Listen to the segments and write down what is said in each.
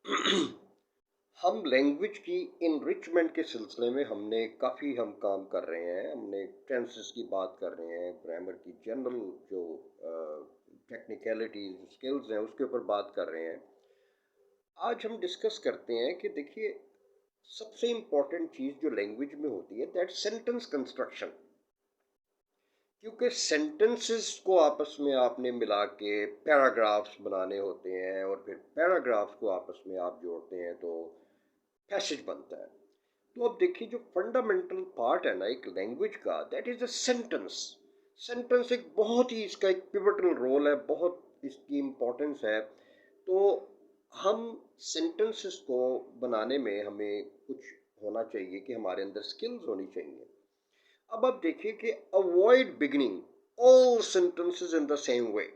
हम लैंग्वेज की इनरिचमेंट के सिलसिले में हम काम कर रहे हैं। हमने टेंसेस की बात कर रहे हैं, ग्रामर की जनरल जो टेक्निकलिटीज स्किल्स हैं उसके ऊपर बात कर रहे हैं। आज हम डिस्कस करते हैं कि देखिए, सबसे इम्पोर्टेंट चीज़ जो लैंग्वेज में होती है दैट सेंटेंस कंस्ट्रक्शन। क्योंकि सेंटेंसेस को आपस में आपने मिला के पैराग्राफ्स बनाने होते हैं, और फिर पैराग्राफ्स को आपस में आप जोड़ते हैं तो पैसेज बनता है। तो अब देखिए, जो फंडामेंटल पार्ट है ना एक लैंग्वेज का, that is the sentence. Sentence एक बहुत ही, इसका एक पिवटल रोल है, बहुत इसकी इम्पोर्टेंस है। तो हम सेंटेंसेस को बनाने में हमें कुछ होना चाहिए कि हमारे अंदर स्किल्स होनी चाहिए। अब आप देखिए कि avoid beginning all sentences in the same way,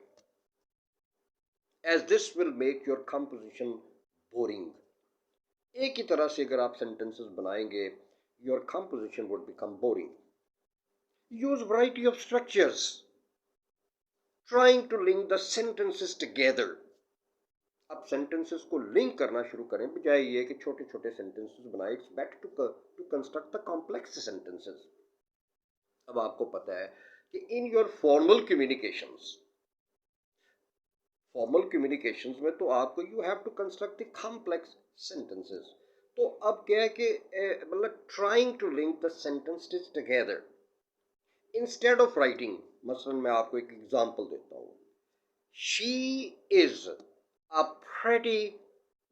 as this will make your composition boring. एक ही तरह से अगर आप सेंटेंसेस बनाएंगे, your composition would become boring. Use variety of structures, trying to link the sentences together. अब sentences को link करना शुरू करें, बजाय ये कि छोटे छोटे सेंटेंसेस बनाए। It's better to construct the complex sentences. अब आपको पता है कि इन योर फॉर्मल कम्युनिकेशंस में तो आपको you have to construct the complex sentences. तो अब क्या है कि मतलब trying to link the sentences together instead of writing. मसलन मैं आपको एक एग्जांपल देता हूँ। She is a pretty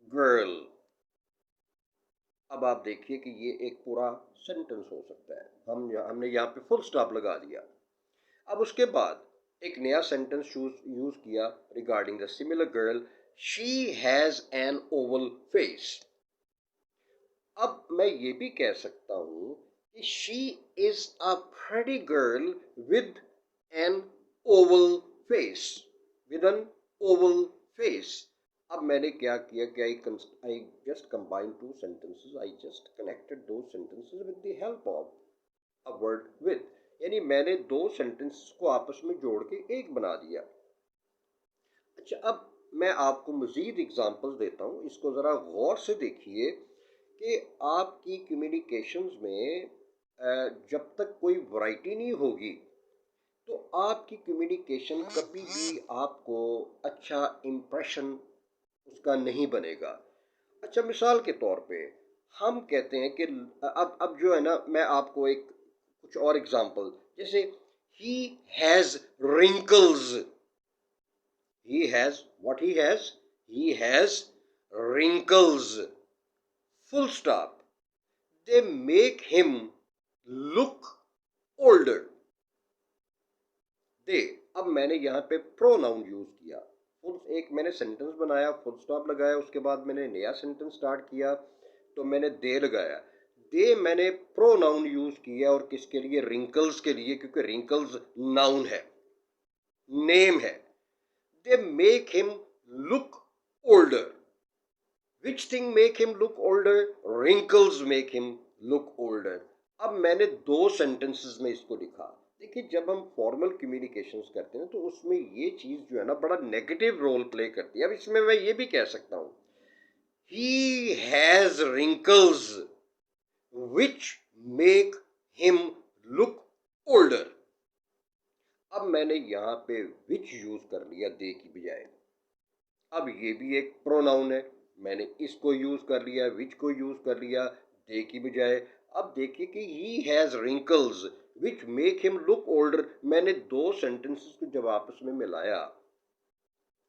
girl. अब आप देखिए कि ये एक पूरा सेंटेंस हो सकता है। हमने यहाँ पे फुल स्टॉप लगा दिया। अब उसके बाद एक नया सेंटेंस यूज किया regarding the similar girl. She has an oval face. अब मैं ये भी कह सकता हूँ कि she is a pretty girl with an oval face, with an oval face. अब मैंने क्या किया कि I just combine two sentences, I just connected दो sentences with the help of a word with. यानी मैंने दो सेंटेंस को आपस में जोड़ के एक बना दिया। अच्छा, अब मैं आपको मज़ीद एग्जांपल्स देता हूँ, इसको ज़रा गौर से देखिए कि आपकी कम्युनिकेशंस में जब तक कोई वैरायटी नहीं होगी तो आपकी कम्युनिकेशन कभी भी आपको अच्छा इम्प्रेशन उसका नहीं बनेगा। अच्छा, मिसाल के तौर पे हम कहते हैं कि अब जो है ना, मैं आपको एक कुछ और एग्जांपल, जैसे he has wrinkles. He has what he has? He has wrinkles. Full stop. They make him look older. दे। अब मैंने यहाँ पे प्रोनाउन यूज किया। फुल एक मैंने सेंटेंस बनाया, फुल स्टॉप लगाया, उसके बाद मैंने नया सेंटेंस स्टार्ट किया तो मैंने दे लगाया। दे मैंने प्रोनाउन यूज किया, और किसके लिए? रिंकल्स के लिए, क्योंकि रिंकल्स नाउन है, नेम है। They make him look older. Which thing make him look older? Wrinkles make him look older. अब मैंने दो सेंटेंसेस में इसको लिखा। देखिए, जब हम फॉर्मल कम्युनिकेशंस करते हैं तो उसमें ये चीज़ जो है ना बड़ा नेगेटिव रोल प्ले करती है। अब इसमें मैं ये भी कह सकता हूँ, he has wrinkles which make him look older. अब मैंने यहाँ पे which यूज कर लिया दे की बजाय। अब ये भी एक प्रोनाउन है, मैंने इसको यूज कर लिया, विच को यूज कर लिया दे की बजाय। अब देखिए कि he has wrinkles which make him look older. मैंने दो सेंटेंसेस को जब आपस में मिलाया,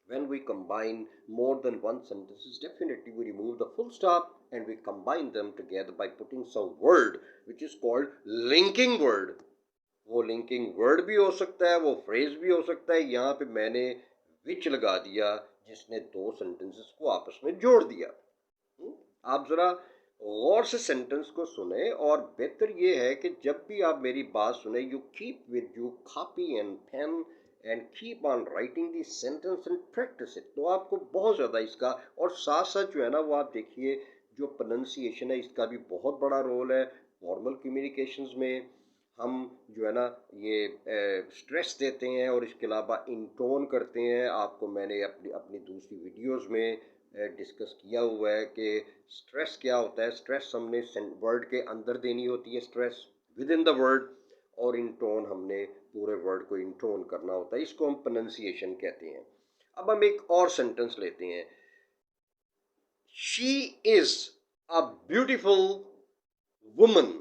when we combine more than one sentences, definitely we remove the full stop and we combine them together by putting some word which is called linking word. वो linking word भी हो सकता है, वो फ्रेज भी हो सकता है। यहाँ पे मैंने विच लगा दिया जिसने दो सेंटेंसेस को आपस में जोड़ दिया। आप ज़रा गौर से सेंटेंस को सुने, और बेहतर ये है कि जब भी आप मेरी बात सुने, you keep with you copy and pen and keep on writing the sentence and practice it. तो आपको बहुत ज़्यादा इसका, और साथ साथ जो है ना वो आप देखिए जो प्रोनाउंसिएशन है इसका भी बहुत बड़ा रोल है। फॉर्मल कम्युनिकेशंस में हम जो है ना ये स्ट्रेस देते हैं, और इसके अलावा इंटोन करते हैं। आपको मैंने अपनी अपनी दूसरी वीडियोस में डिस्कस किया हुआ है कि स्ट्रेस क्या होता है। स्ट्रेस हमने वर्ड के अंदर देनी होती है, stress with in the word, और इन टोन हमने पूरे वर्ड को इन टोन करना होता है। इसको हम प्रोनाउंसिएशन कहते हैं। अब हम एक और सेंटेंस लेते हैं। She is a beautiful woman.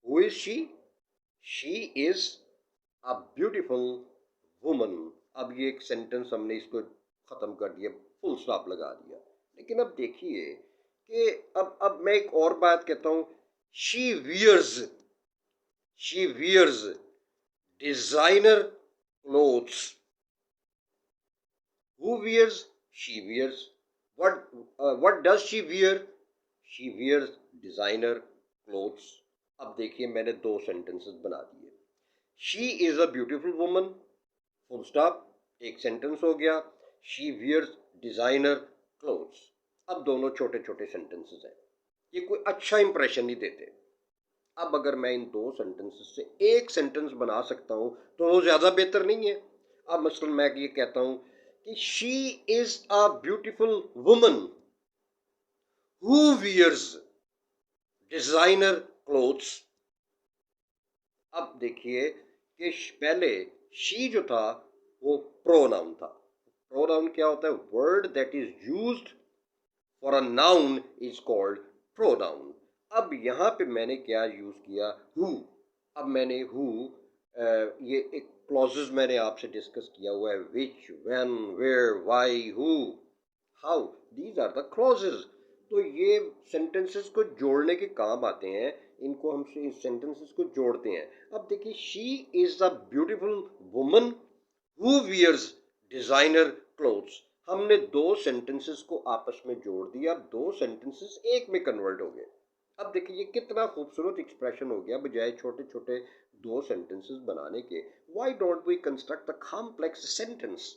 Who is she? She is a beautiful woman. अब ये एक सेंटेंस हमने इसको खत्म कर दिया, फुल स्टॉप लगा दिया। लेकिन अब देखिए कि अब मैं एक और बात कहता हूं। She wears, she wears designer clothes. Who wears? She wears. What does she wear? She wears designer clothes. अब देखिए मैंने दो सेंटेंसेस बना दिए। She is a beautiful woman. Full stop, एक सेंटेंस हो गया। She wears designer clothes. अब दोनों छोटे छोटे सेंटेंसेस हैं, ये कोई अच्छा इंप्रेशन नहीं देते। अब अगर मैं इन दो सेंटेंसेस से एक सेंटेंस बना सकता हूं तो वो ज्यादा बेहतर नहीं है। अब मसलन मैं ये कहता हूं कि she is a beautiful woman who wears designer clothes. अब देखिए कि पहले शी जो था वो प्रोनाउन था। प्रोनाउन क्या होता है? Word that is used for a noun is called pronoun. अब यहाँ पे मैंने क्या यूज किया? हु। अब मैंने हु, ये एक क्लॉजेस मैंने आपसे डिस्कस किया हुआ है। Which, when, where, why, who, how, these are the clauses. तो ये सेंटेंसेस को जोड़ने के काम आते हैं। इनको हम इस सेंटेंसेस को जोड़ते हैं। अब देखिए, she is a beautiful woman who wears designer clothes. हमने दो सेंटेंसेस को आपस में जोड़ दिया। अब दो सेंटेंसेस एक में कन्वर्ट हो गए। अब देखिए ये कितना खूबसूरत एक्सप्रेशन हो गया। बजाय छोटे छोटे दो सेंटेंसेस बनाने के, why don't we construct a complex sentence?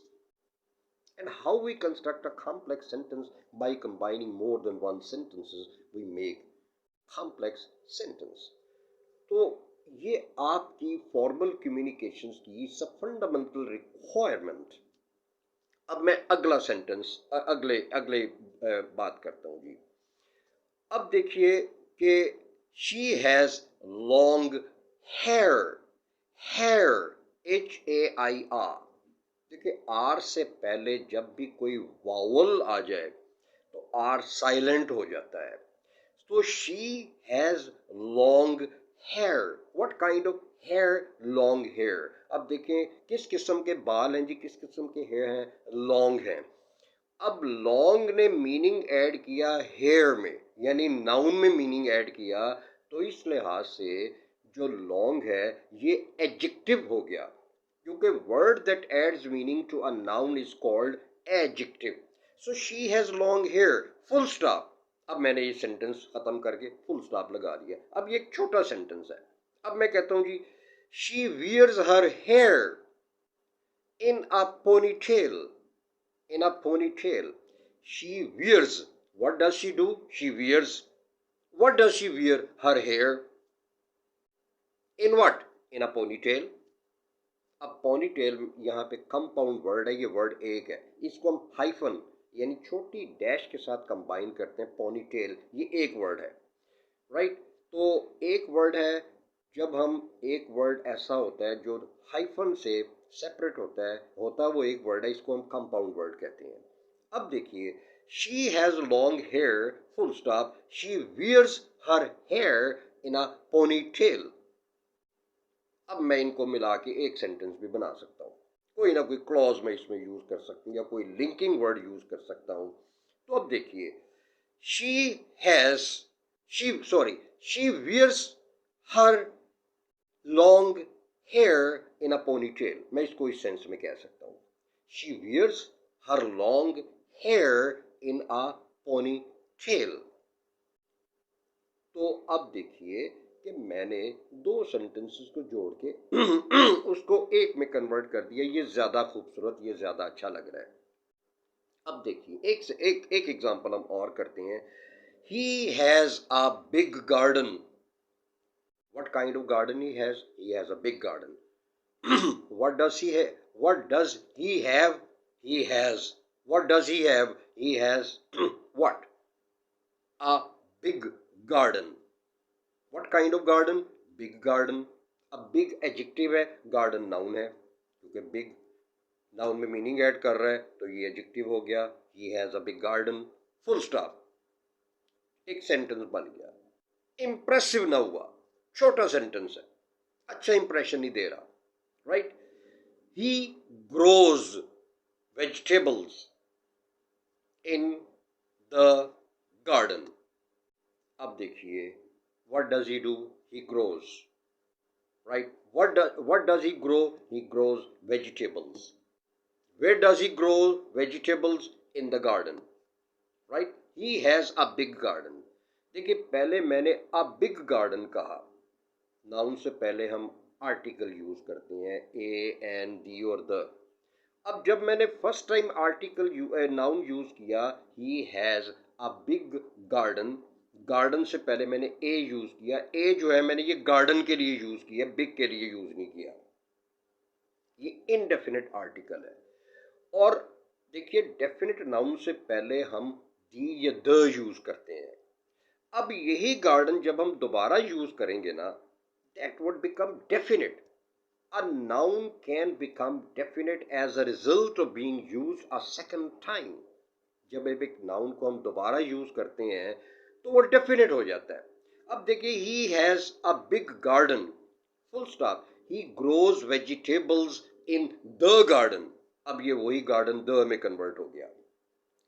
And how we construct a complex sentence? By combining more than one sentences, we make complex sentence. तो ये आपकी फॉर्मल कम्युनिकेशंस की सब फंडामेंटल रिक्वायरमेंट। अब मैं अगला सेंटेंस अगले अगले बात करता हूँ जी। अब देखिए कि she has long hair. Hair, HAIR। देखिए आर से पहले जब भी कोई वावल आ जाए तो आर साइलेंट हो जाता है। तो she has long hair. What kind of hair? Long hair. अब देखें किस किस्म के बाल हैं जी, किस किस्म के हेयर हैं? लॉन्ग हैं। अब लॉन्ग ने मीनिंग ऐड किया हेयर में, यानी नाउन में मीनिंग ऐड किया। तो इस लिहाज से जो लॉन्ग है ये एडजेक्टिव हो गया, क्योंकि word that adds meaning to a noun is called adjective. So she has long hair, full stop. अब मैंने ये सेंटेंस खत्म करके फुल स्टॉप लगा दिया। अब ये एक छोटा सेंटेंस है। अब मैं कहता हूं जी, she wears her hair in a ponytail. In a ponytail. She wears. What does she do? She wears. What does she wear? Her hair. In what? In a ponytail. अब ponytail यहाँ पे compound word है, ये word एक है। इसको हम hyphen यानी छोटी डैश के साथ कंबाइन करते हैं। ponytail ये एक वर्ड है, राइट? तो एक वर्ड है। जब हम एक वर्ड ऐसा होता है जो हाइफन से सेपरेट होता है वो एक वर्ड है, इसको हम कंपाउंड वर्ड कहते हैं। अब देखिए, she has long hair, full stop, she wears her hair in a ponytail. अब मैं इनको मिला के एक सेंटेंस भी बना सकता हूँ। कोई ना कोई क्लॉज मैं इसमें यूज कर सकता हूँ या कोई लिंकिंग वर्ड यूज कर सकता हूँ। तो अब देखिए, she has she wears her long hair in a ponytail. मैं इसको इस सेंस में कह सकता हूँ, she wears her long hair in a ponytail. तो अब देखिए कि मैंने दो सेंटेंसेस को जोड़ के उसको एक में कन्वर्ट कर दिया। ये ज्यादा खूबसूरत, ये ज्यादा अच्छा लग रहा है। अब देखिए एक से एक एग्जांपल हम और करते हैं। He has a big garden. What kind of garden he has? He has a big garden. What does he have? He has What does he have? He has what? A big garden. What kind of garden? Big garden. अब big adjective है, garden noun है, क्योंकि big noun में meaning add कर रहा है तो ये adjective हो गया. He has a big garden. Full stop. एक सेंटेंस बन गया. इम्प्रेसिव ना हुआ, छोटा सेंटेंस है, अच्छा इंप्रेशन नहीं दे रहा. Right. He grows vegetables in the garden. अब देखिए, what does he do? He grows. Right. What does he grow? He grows vegetables. Where does he grow vegetables? In the garden. Right. He has a big garden. देखिए, पहले मैंने a big garden कहा. Noun से पहले हम article use करते हैं, a an the और द. अब जब मैंने first time article noun use किया, ही has a big garden. Garden से पहले मैंने ए यूज किया. ए जो है मैंने ये गार्डन के लिए यूज किया, बिग के लिए यूज नहीं किया. ये इनडेफिनेट आर्टिकल है. और देखिए, डेफिनेट नाउन से पहले हम डी या द यूज करते हैं. अब यही गार्डन जब हम दोबारा यूज करेंगे ना, that would become definite. A noun can become definite as a result of being used a second time. जब एक नाउन को हम दोबारा यूज करते हैं तो वो डेफिनेट हो जाता है. अब देखिए, he has a big garden. Full stop. He grows vegetables in the garden. अब ये वही गार्डन द में कन्वर्ट हो गया.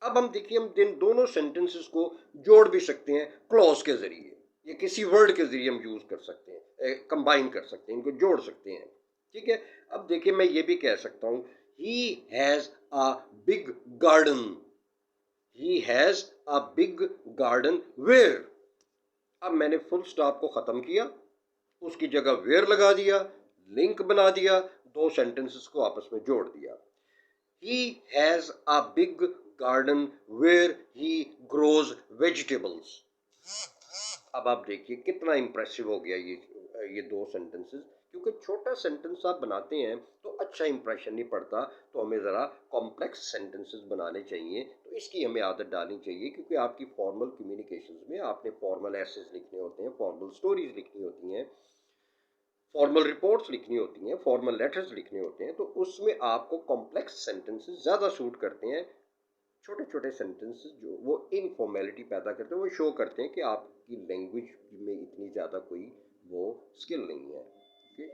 अब हम देखिए, हम इन दोनों सेंटेंसेस को जोड़ भी सकते हैं क्लॉज के जरिए, ये किसी वर्ड के जरिए हम यूज कर सकते हैं, कंबाइन कर सकते हैं, इनको जोड़ सकते हैं. ठीक है. अब देखिए, मैं ये भी कह सकता हूँ, he has a big garden. He has a big garden where. अब मैंने फुल स्टॉप को खत्म किया, उसकी जगह वेयर लगा दिया, लिंक बना दिया, दो सेंटेंसेस को आपस में जोड़ दिया. He has a big garden where he grows vegetables. अब आप देखिए कितना इम्प्रेसिव हो गया ये दो सेंटेंसेस. क्योंकि छोटा सेंटेंस आप बनाते हैं तो अच्छा इंप्रेशन नहीं पड़ता, तो हमें ज़रा कॉम्प्लेक्स सेंटेंसेस बनाने चाहिए. तो इसकी हमें आदत डालनी चाहिए, क्योंकि आपकी फॉर्मल कम्युनिकेशंस में आपने फॉर्मल एसेज लिखने होते हैं, फॉर्मल स्टोरीज लिखनी होती हैं, फॉर्मल रिपोर्ट्स लिखनी होती हैं, फॉर्मल लेटर्स लिखने होते हैं. तो उसमें आपको कॉम्प्लेक्स सेंटेंसेस ज़्यादा सूट करते हैं. छोटे छोटे सेंटेंसेस जो वो इनफॉर्मेलिटी पैदा करते हैं, वो शो करते हैं कि आपकी लैंग्वेज में इतनी ज़्यादा कोई वो स्किल नहीं है. ओके.